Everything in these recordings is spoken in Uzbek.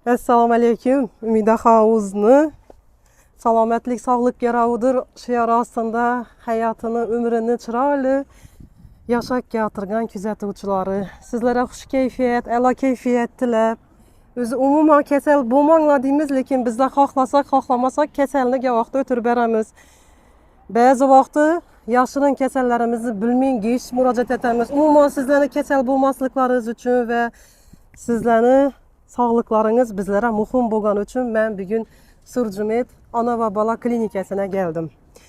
Assalomu alaykum. Umida Houseni salomatlik, sog'lik garovidir shior ostida hayotini, umrini chiroyli yashab keltirgan kuzatuvchilari, sizlarga xush kayfiyat, a'lo kayfiyat tilab, o'zi umuman kasal bo'lmanglar deymiz, lekin bizlar xohlasak, xohlamasak kasallik vaqtda o'tirib beramiz. Ba'zi vaqtda yashirin kasallarimizni bilmaygish murojaat etamiz. Umuman sizlarni kasal bo'lmasliklaringiz uchun va sizlarni sog'liklaringiz bizlara muhim bo'lgani uchun men bugun Surjumet ona va bola klinikasiga keldim.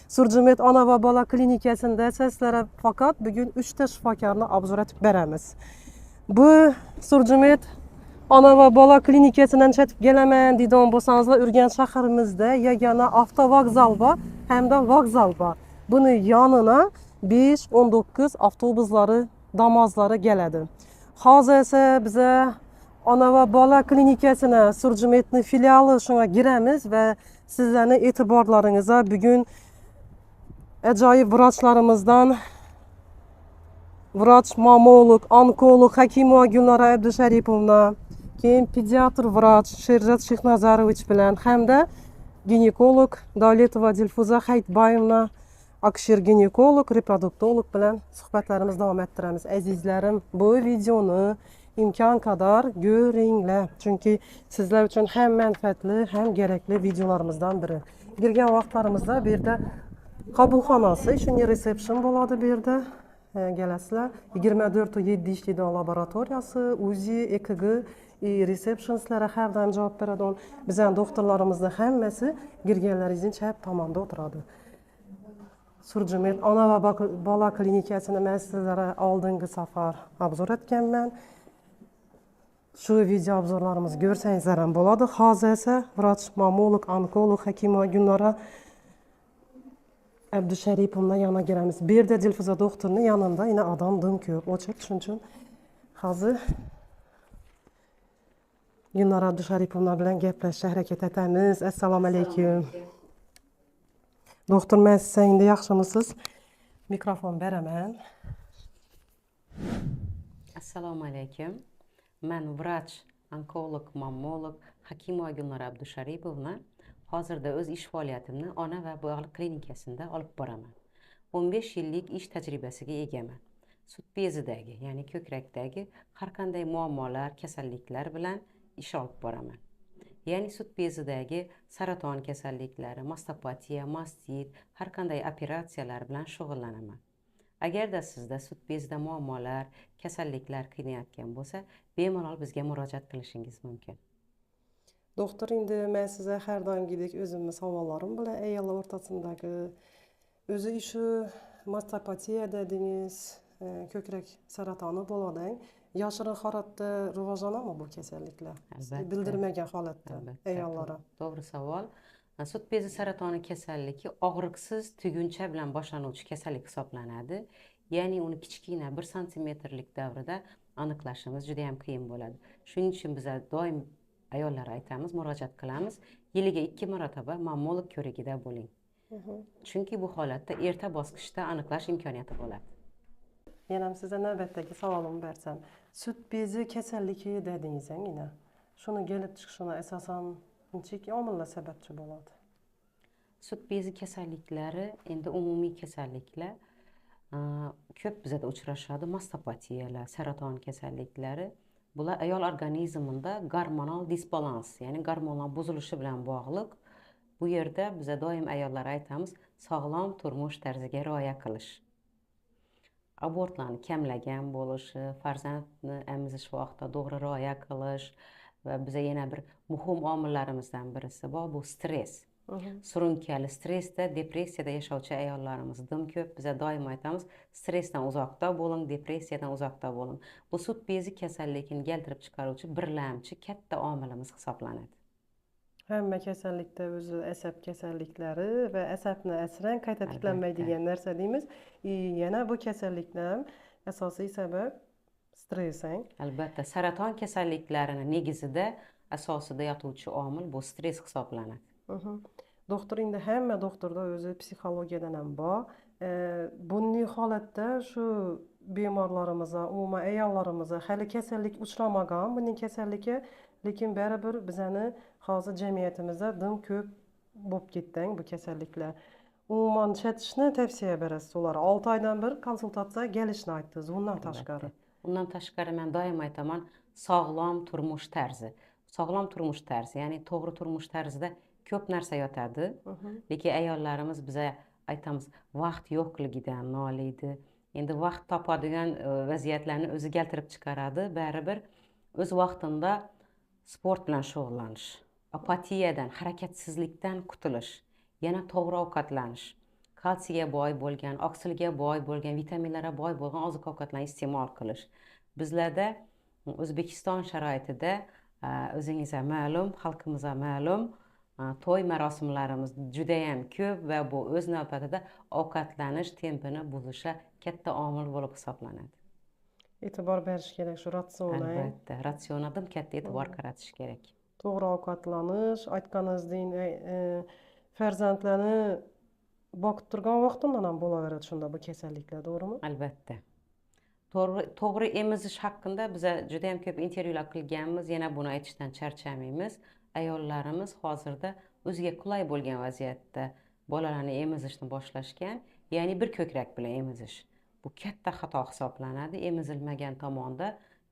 Surjumet ona va bola klinikasida sizlarga faqat bugun 3 ta shifokorni obzor etib beramiz. Bu Surjumet ona va bola klinikasidan chetib kelaman deydigan bo'lsangizlar, Urganch shahrimizda yagona avtovokzal bor hamda vokzal bor. Buni yonina 5-19 avtobuslari, Damozlari keladi. Hozir esa biza ona va bola klinikasini Surjumetni filiali shunga giramiz va sizlarni e'tiborlaringizga bugun ajoyib vrachlarimizdan vrach, mamolog, onkolog Hakimova Gulnora Abdusharipovna, keyin pediatr vrach Sherzod Shehnazarovich bilan hamda ginekolog Davletova Dilfuza Hayitbayevna, aksher ginekolog, reproduktolog bilan suhbatlarimizni davom ettiramiz. Azizlarim, bu videoni imkon qadar ko'ringlar, chunki sizlar uchun ham manfaatli, ham kerakli videolarimizdan biri. Girgan vaqtlarimizda bu yerda qabulxonasi, shunday resepsiyon bo'ladi bu yerda. Kelasizlar, 24/7 ishlaydigan laboratoriyasi, UZI, EKG, resepsiyon sizlarga har doim javob beradigan bizning doktorlarimizni hammasi girganlaringizning chap tomonda o'tiradi. Surjumet ona va bola klinikasini men sizlarga oldingi safar obzor etganman. Shu video obzorlarimizni ko'rsangizlar ham bo'ladi. Hozir esa vrach, mamolog, onkolog Hakimova Gulnora Abdusharipovna yana giramiz. Bu yerda Dilfuza doktorning yonida yana odam dim ko'p, ochiq, shuning uchun hozir Gulnora Abdusharipovna bilan gaplashishga harakat etamiz. Assalomu alaykum. Doktor, men sizga yaxshimisiz? Mikrofon beraman. Assalomu alaykum. Men vrach, onkolog, mammolog Hakimova Gulnora Abdusharipovna. Hozirda o'z ish faoliyatimni ona va bola klinikasida olib boraman. 15 yillik ish tajribasiga egaman. Sut bezidagi, ya'ni ko'krakdagi har qanday muammolar, kasalliklar bilan ish olib boraman. Ya'ni sut bezidagi saraton kasalliklari, mastopatiya, mastit, har qanday operatsiyalar bilan shug'ullanaman. Agarda sizda sut bezida muammolar, kasalliklar qiynayotgan bo'lsa, bemalol bizga murojaat qilishingiz mumkin. Doktor, endi men sizga har doimgidek o'zimning savollarim bilan ayollar o'rtasidagi o'zi shu mastopatiya dedingiz, ko'krak saratoni bo'ladi. Yashirin holatda rivojlanadimi bu kasalliklar? Bildirmagan holatda ayollara. To'g'ri savol. Sut bezi saratoni kasalligi og'riqsiz tuguncha bilan boshlanuvchi kasallik hisoblanadi. Ya'ni uni kichkina 1 santimetrlik davrida aniqlashimiz juda ham qiyin bo'ladi. Shuning uchun biz doim ayollarga aytamiz, murojaat qilamiz, yiliga 2 marotaba mammolog ko'rigida bo'ling. Chunki bu holatda erta bosqichda aniqlash imkoniyati bo'ladi. Yana ham sizga navbatdagi savolimni bersam, sut bezi kasalligi dedingiz yana. Shuni kelib chiqishini asosan nechik omillar sababchi bo'ladi? Sut bezi kasalliklari endi umumiy kasalliklar, ko'p bizda uchrashadi. Mastopatiyalar, saraton kasalliklari, bular ayol organizmida gormonal disbalans, ya'ni gormonal buzilishi bilan bog'liq. Bu yerda biz doim ayollarga aytamiz, sog'lom turmush tarziga rioya qilish. Abortlarni kamlagan bo'lishi, farzandni emizish vaqtida to'g'ri rioya qilish va biz yana bir muhim omillarimizdan birisi bor, bu stress. Surunkali stressda, depressiyada yashovchi ayollarimiz dim ko'p. Biz doim aytamiz, stressdan uzoqda bo'ling, depressiyadan uzoqda bo'ling. Bu sut bezi kasalligini keltirib chiqaruvchi birlamchi katta omilimiz hisoblanadi. Hamma kasallikda o'zi asab kasalliklari va asabni asran qayta tiklanmaydigan narsa deymiz. Yana bu kasallikdan asosiy sabab stress. Albatta, saraton kasalliklarining negizida asosida yotuvchi omil bu stress hisoblanadi. Doktor, endi hamma doktorda o'zi psixologiyadan ham bor. Bunday holatda shu bemorlarimizga, umuman ayollarimizga hali kasallik uchramagan, buning kasalligi Lekin baribir bizani hozir jamiyatimizda dim ko'p bo'lib ketdi bu kasalliklar. Umuman chetishni tavsiya berasiz ular. 6 oydan bir konsultatsiyaga kelishni aytdingiz. Undan tashqari. Undan tashqari men doim aytaman, sog'lom turmush tarzi. Sog'lom turmush tarzi, ya'ni to'g'ri turmush tarzida ko'p narsa yotadi. Lekin ayollarimiz biza aytamiz, vaqt yo'qligidan noliydi. Endi vaqt topadigan vaziyatlarni o'zi keltirib chiqaradi. Baribir o'z vaqtida sport bilan shug'ullanish, apatiyadan, harakatsizlikdan qutulish, yana to'g'ri ovqatlanish, kalsiyga boy bo'lgan, oksilga boy bo'lgan, vitaminlarga boy bo'lgan oziq-ovqatlarni iste'mol qilish. Bizlarda O'zbekiston sharoitida o'zingizga ma'lum, xalqimizga ma'lum, to'y marosimlarimiz juda ham ko'p va bu o'z navbatida ovqatlanish tempini buzishga katta omil bo'lib hisoblanadi. E'tibor berish kerak shu ratsionga. Albatta, ratsionga katta e'tibor qaratish kerak. To'g'ri ovqatlanish, aytganingizdek, farzandlarni boqib turgan vaqtimdan ham bo'laveradi shunda bu kasalliklar, to'g'rimi? Albatta. To'g'ri emizish haqida biz juda ham ko'p intervyular qilganmiz, yana buni aytishdan charchamaymiz. Ayollarimiz hozirda o'ziga qulay bo'lgan vaziyatda bolalarni emizishni boshlashgan, ya'ni bir ko'krak bilan emizish. Bu katta xato hisoblanadi. Emizilmagan tomonda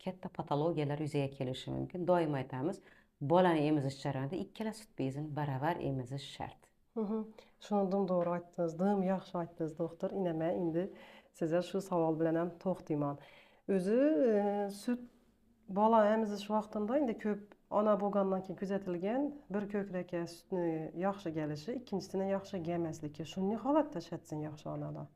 katta patologiyalar yuzaga kelishi mumkin. Doim aytamiz, bolani emizish jarayonida ikkala sut bezini baravar emizish shart. Shuni to'g'ri aytdingiz, yaxshi aytdingiz, doktor. Men endi sizga shu savol bilan ham to'xtayman. O'zi sut bola emizish vaqtida endi ko'p ona bo'lgandan keyin kuzatilgan bir ko'krakka sutni yaxshi kelishi, ikkinchisini yaxshi kelmasligi. Shunday holatda ishatsin yaxshi onalar.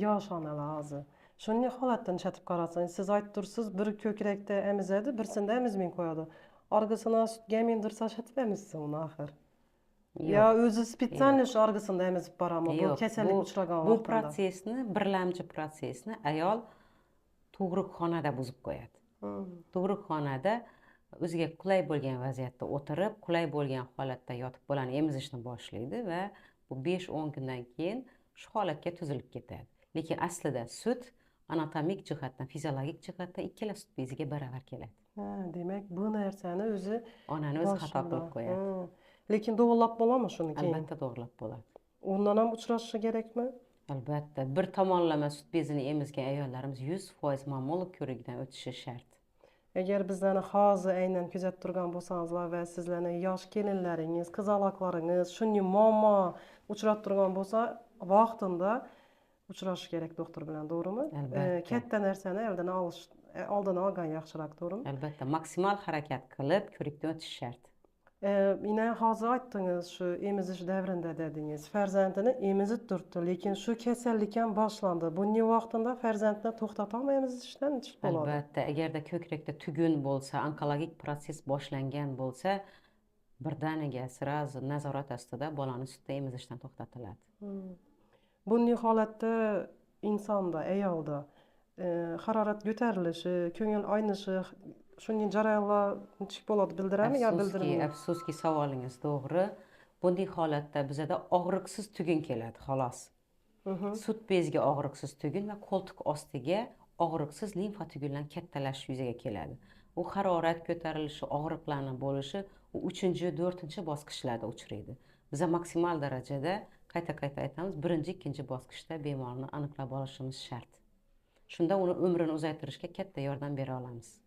Yosh onalar hozir. Shunday holatdan ishatib qarasangiz, siz aytib tursiz, bir ko'krakda emizadi, birsida emizmay qo'yadi. Orqasini sut kelmaydirsa ishatibamizsiz uni axir. Ya o'zi spetsional shu orqasida emizib borami? Bu kasallik uchragan vaqtida. Bu prosesni, birlamchi prosesni ayol tug'ruqxonada buzib qo'yadi. Tug'ruqxonada o'ziga qulay bo'lgan vaziyatda o'tirib, qulay bo'lgan holatda yotib bolani emizishni boshlaydi va bu 5-10 kundan keyin shu holatga tuzilib ketadi. Lekin aslida sut anatomik jihatdan, fiziologik jihatdan ikkala sut beziga baravar keladi. Demak, bu narsani o'zi onani o'zi xato qilib qo'yadi. Lekin to'g'rilab bo'ladimi shuni keyin? Albatta to'g'rilab bo'ladi. Undan ham uchrashi kerakmi? Albatta, bir tomonlama sut bezini emizgan ayollarimiz 100% mammolog ko'rigidan o'tishi shart. Agar bizlarni hozir aynan kuzatib turgan bo'lsangizlar va sizlarning yosh kelinlaringiz, qizaloqlaringiz shunday muammo uchrab turgan bo'lsa, vaqtida uchrash kerak doktor bilan, to'g'rimi? Katta narsani oldini olgan yaxshiroq, to'g'rimi? Albatta, maksimal harakat qilib ko'rikdan o'tish shart. Yine hozir aytdingiz, shu emizish davrida dedingiz, farzandini emizib turibdi, lekin shu kasallik ham boshlandi. Bunday vaqtida farzandni to'xtatolmay emizishdan nech bo'ladi? Albatta, agarda ko'krakda tugun bo'lsa, onkologik proses boshlangan bo'lsa, birdaniga sirazu nazorat ostida bolani sutda emizishdan to'xtatiladi. Bunday holatda insonda, ayolda harorat ko'tarilishi, ko'ngil aynishi, shunday jarayonlar nechik bo'ladi bildirami yo bildirmaymi? Afsuski savolingiz to'g'ri. Bunday holatda bizada og'riqsiz tugun keladi, xolos. Sut beziga og'riqsiz tugun va qo'ltiq ostiga og'riqsiz limfa tugunlar kattalashish yuzaga keladi. U harorat ko'tarilishi, og'riqlarning bo'lishi u 3-4 bosqichlarda uchraydi. Biza maksimal darajada qayta aytamiz, 1-2 bosqichda bemorni aniqlab olishimiz shart. Shunda uni umrini uzaytirishga katta yordam bera olamiz.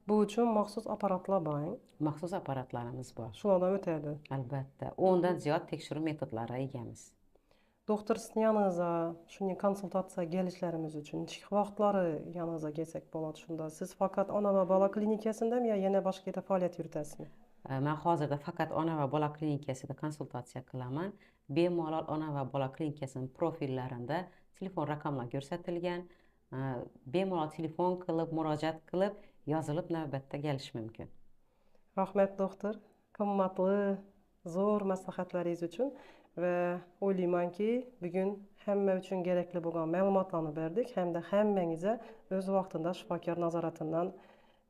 Bu uchun maxsus apparatlar bor. Maxsus apparatlarimiz bor. Shulardan o'tadi. Albatta, 10 dan ziyod tekshiruv metodlariga egamiz. Doktor, siz yaningizga shunday konsultatsiyaga kelishlarimiz uchun nechik vaqtlari yaningizga kelsak bo'ladi shunda? Siz faqat ona va bola klinikasindami yo yana boshqa yerda faoliyat yuritasizmi? Men hozirda faqat ona va bola klinikasida konsultatsiya qilaman. Bemalol ona va bola klinikasining profillarida telefon raqamlar ko'rsatilgan. Bemalol telefon qilib, murojaat qilib, yozilib navbatda kelish mumkin. Rahmat doktor, qimmatli, zo'r maslahatlaringiz uchun va o'ylaymanki, bugun hamma uchun kerakli bo'lgan ma'lumotlarni berdik hamda hammangizga o'z vaqtida shifokor nazoratidan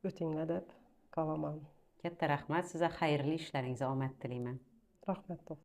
o'tinglar deb qolaman. Katta rahmat, sizga xayrli ishlaringizga omad tilayman. Rahmat doktor.